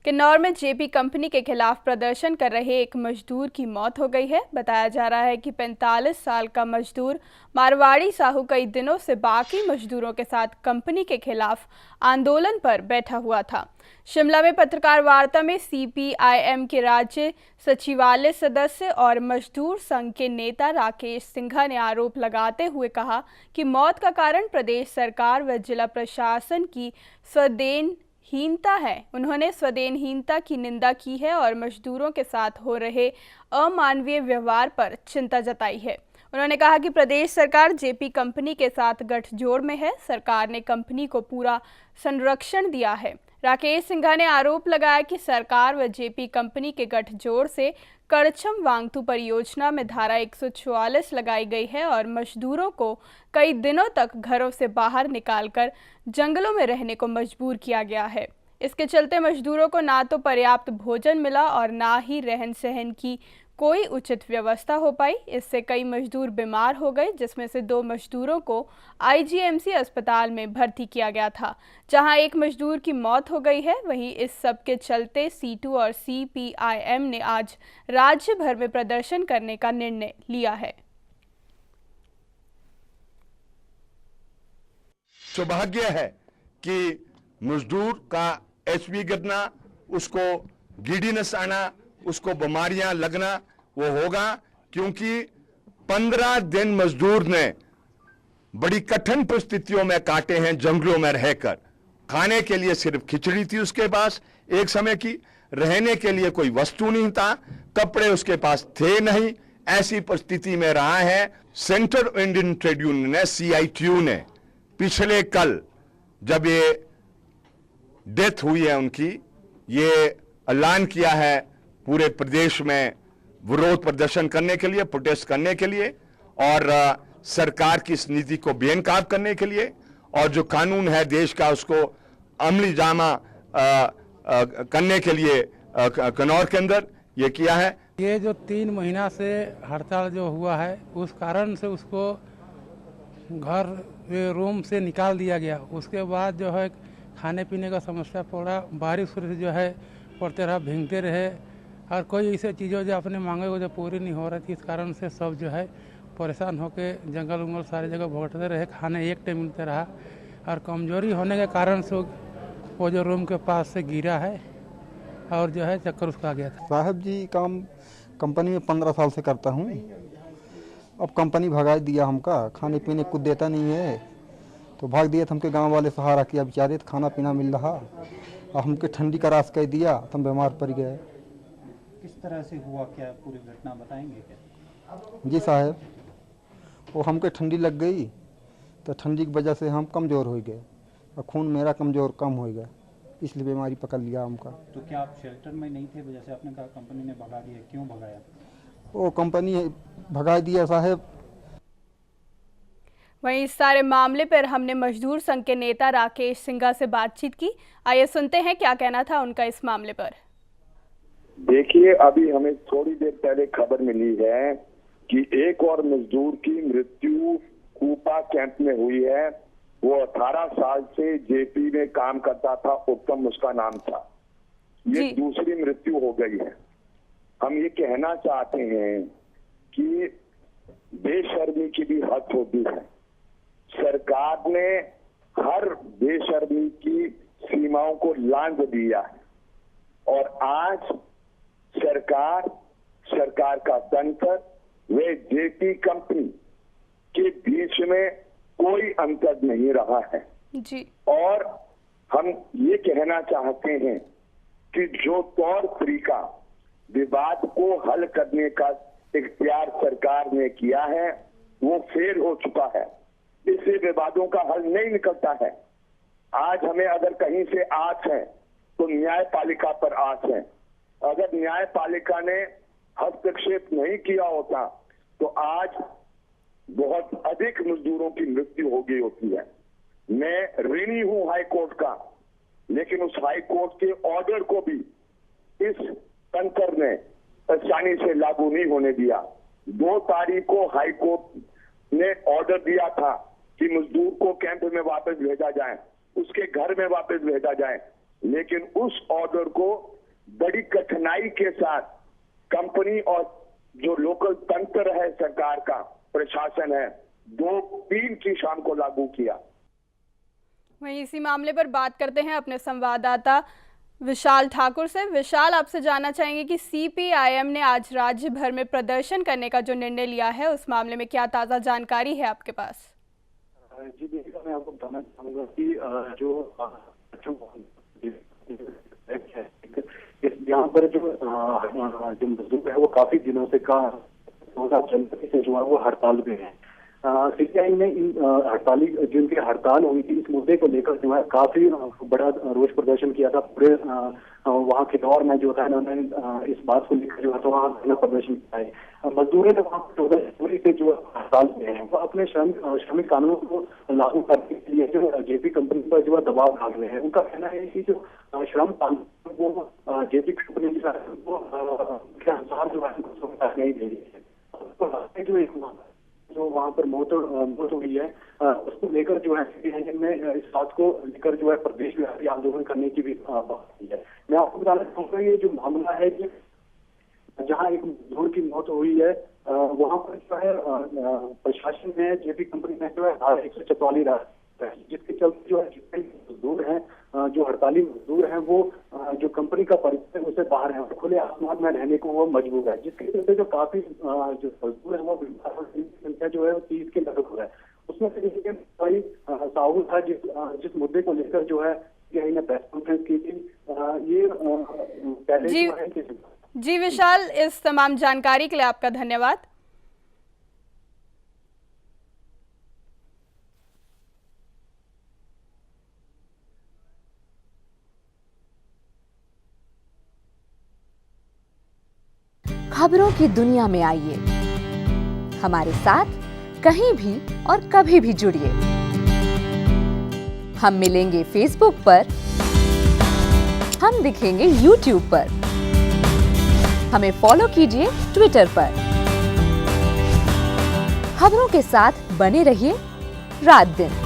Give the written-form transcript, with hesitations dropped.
किन्नौर में JP company के खिलाफ प्रदर्शन कर रहे एक मजदूर की मौत हो गई है। बताया जा रहा है कि 45 साल का मजदूर मारवाड़ी साहू कई दिनों से बाकी मजदूरों के साथ कंपनी के खिलाफ आंदोलन पर बैठा हुआ था। शिमला में पत्रकार वार्ता में सीपीआईएम के राज्य सचिवालय सदस्य और मजदूर संघ के नेता राकेश सिंघा ने आरोप लगाते हुए कहा कि मौत का कारण प्रदेश सरकार व जिला प्रशासन की संवेदनहीनता है। उन्होंने संवेदनहीनता की निंदा की है और मजदूरों के साथ हो रहे अमानवीय व्यवहार पर चिंता जताई है। उन्होंने कहा कि प्रदेश सरकार जेपी कंपनी के साथ गठजोड़ में है। सरकार ने कंपनी को पूरा संरक्षण दिया है। राकेश सिंघा ने आरोप लगाया कि सरकार व जेपी कंपनी के गठजोड़ से करछम वांगथू परियोजना में धारा 144 लगाई गई है और मजदूरों को कई दिनों तक घरों से बाहर निकालकर जंगलों में रहने को मजबूर किया गया है। इसके चलते मजदूरों को ना तो पर्याप्त भोजन मिला और ना ही रहन सहन की कोई उचित व्यवस्था हो पाई। इससे कई मजदूर बीमार हो गए, जिसमें से 2 मजदूरों को आईजीएमसी अस्पताल में भर्ती किया गया था, जहां एक मजदूर की मौत हो गई है। वहीं इस सब के चलते सीटू और सीपीआईएम ने आज राज्य भर में प्रदर्शन करने का निर्णय लिया है। सौभाग्य है कि मजदूर का एचपी गिरना, उसको गिडीनेस आना, उसको बीमारियां लगना वो होगा, क्योंकि 15 दिन मजदूर ने बड़ी कठिन परिस्थितियों में काटे हैं, जंगलों में रहकर। खाने के लिए सिर्फ खिचड़ी थी उसके पास एक समय की, रहने के लिए कोई वस्तु नहीं था, कपड़े उसके पास थे नहीं। ऐसी परिस्थिति में रहा है। सेंट्रल इंडियन ट्रेड यूनियन ने, CITU ने पिछले कल जब ये डेथ हुई है उनकी, ये ऐलान किया है पूरे प्रदेश में विरोध प्रदर्शन करने के लिए, प्रोटेस्ट करने के लिए और सरकार की इस नीति को बेनकाब करने के लिए, और जो कानून है देश का उसको अमली जामा करने के लिए किन्नौर के अंदर ये किया है। ये जो 3 महीना से हड़ताल जो हुआ है, उस कारण से उसको घर रूम से निकाल दिया गया। उसके बाद जो है खाने पीने का समस्या पड़ा, बारिश से जो है पड़ते रहा, भीगते रहे और कोई ऐसी चीज़ों जो अपने मांगे को जो पूरी नहीं हो रही थी। इस कारण से सब जो है परेशान होकर जंगल उंगल सारी जगह भटकते रहे, खाने एक टाइम मिलते रहा और कमजोरी होने के कारण से वो जो रूम के पास से गिरा है और जो है चक्कर उसका आ गया था। साहब जी काम कंपनी में 15 साल से करता हूँ। अब कंपनी भगा दिया हमका, खाने पीने कुछ देता नहीं है तो भाग दिया। हमके गांव वाले सहारा किया बेचारे, तो खाना पीना मिल रहा और हमके ठंडी का रास कह दिया तो हम बीमार पड़ गए। किस तरह से हुआ, क्या पूरी घटना बताएंगे क्या? जी साहब, वो हमके ठंडी लग गई तो ठंडी की वजह से हम कमज़ोर हो गए और खून मेरा कमज़ोर कम हो गया, इसलिए बीमारी पकड़ लिया हमका। तो क्या आप शेल्टर में नहीं थे? जैसे आपने कहा कंपनी ने भगा दिया, क्यों भगाया? वो कंपनी भगा दिया साहब। वहीं इस सारे मामले पर हमने मजदूर संघ के नेता राकेश सिंघा से बातचीत की। आइए सुनते हैं क्या कहना था उनका इस मामले पर। देखिए, अभी हमें थोड़ी देर पहले खबर मिली है कि एक और मजदूर की मृत्यु कूपा कैंप में हुई है। वो 18 साल से जेपी में काम करता था, उत्तम उसका नाम था। ये दूसरी मृत्यु हो गई है। हम ये कहना चाहते हैं कि बेशर्मी की भी हद होती है। सरकार ने हर बेशर्मी की सीमाओं को लांघ दिया है और आज सरकार का तंत्र वे जेपी कंपनी के बीच में कोई अंतर नहीं रहा है जी। और हम ये कहना चाहते हैं कि जो तौर तरीका विवाद को हल करने का इख्तियार सरकार ने किया है वो फेल हो चुका है। इससे विवादों का हल नहीं निकलता है। आज हमें अगर कहीं से आस है तो न्यायपालिका पर आस है। अगर न्यायपालिका ने हस्तक्षेप नहीं किया होता तो आज बहुत अधिक मजदूरों की मृत्यु हो गई होती है। मैं ऋणी हूं हाई कोर्ट का, लेकिन उस हाई कोर्ट के ऑर्डर को भी इस तंत्र ने आसानी से लागू नहीं होने दिया। 2 तारीख को हाई कोर्ट ने ऑर्डर दिया था कि मजदूर को कैंप में वापस भेजा जाए, उसके घर में वापस भेजा जाए, लेकिन उस ऑर्डर को बड़ी कठिनाई के साथ कंपनी और जो लोकल तंत्र है सरकार का, प्रशासन है, 2-3 की शाम को लागू किया। वहीं इसी मामले पर बात करते हैं अपने संवाददाता विशाल ठाकुर से। विशाल, आपसे जानना चाहेंगे कि सीपीआईएम ने आज राज्य भर में प्रदर्शन करने का जो निर्णय लिया है, उस मामले में क्या ताज़ा जानकारी है आपके पास? जी देखिए, मैं आपको बताना चाहूँगा कि जो यहाँ पर जो मजदूर है वो काफी दिनों से 2000 जनवरी से जो है वो हड़ताल पे है। सीपीआई ने इन हड़ताली जिनकी हड़ताल हुई थी इस मुद्दे को लेकर जो है काफी बड़ा रोष प्रदर्शन किया था। पूरे वहाँ के दौर में जो था इन्होंने इस बात को लेकर जो है तो वहाँ धरना प्रदर्शन किया है। मजदूरों ने वहाँ 14 जनवरी से जो हड़ताल पे हैं वो अपने श्रमिक कानूनों को लागू करने के लिए जो जेपी कंपनी पर जो है दबाव डाल रहे हैं। उनका कहना है कि जो श्रम कानून वो जेपी कंपनी जो है वो के अनुसार जो है नहीं दे रही है। जो वहाँ पर मौत हुई है उसको लेकर जो है सीपीआईएम ने इस बात को लेकर जो है प्रदेश व्यापी आंदोलन करने की भी बात की है। मैं आपको बताना चाहूँगा ये जो मामला है कि जहाँ एक मजदूर की मौत हुई है वहाँ पर जो है प्रशासन ने जेपी कंपनी में जो है 144 जिसके चलते जो है जितने मजदूर हैं जो हड़ताली मजदूर हैं वो जो कंपनी का परिसर उससे बाहर है, खुले आसमान में रहने को वो मजबूर है, जिसके चलते जो काफी जो मजदूर है वो संख्या जो है 30 के लगभग है। उसमें से भाई साहू था जिस मुद्दे को लेकर जो है ने प्रेस कॉन्फ्रेंस की थी। ये पहले जी विशाल, इस तमाम जानकारी के लिए आपका धन्यवाद। खबरों की दुनिया में आइए, हमारे साथ कहीं भी और कभी भी जुड़िए। हम मिलेंगे फेसबुक पर, हम दिखेंगे यूट्यूब पर, हमें फॉलो कीजिए ट्विटर पर। खबरों के साथ बने रहिए रात दिन।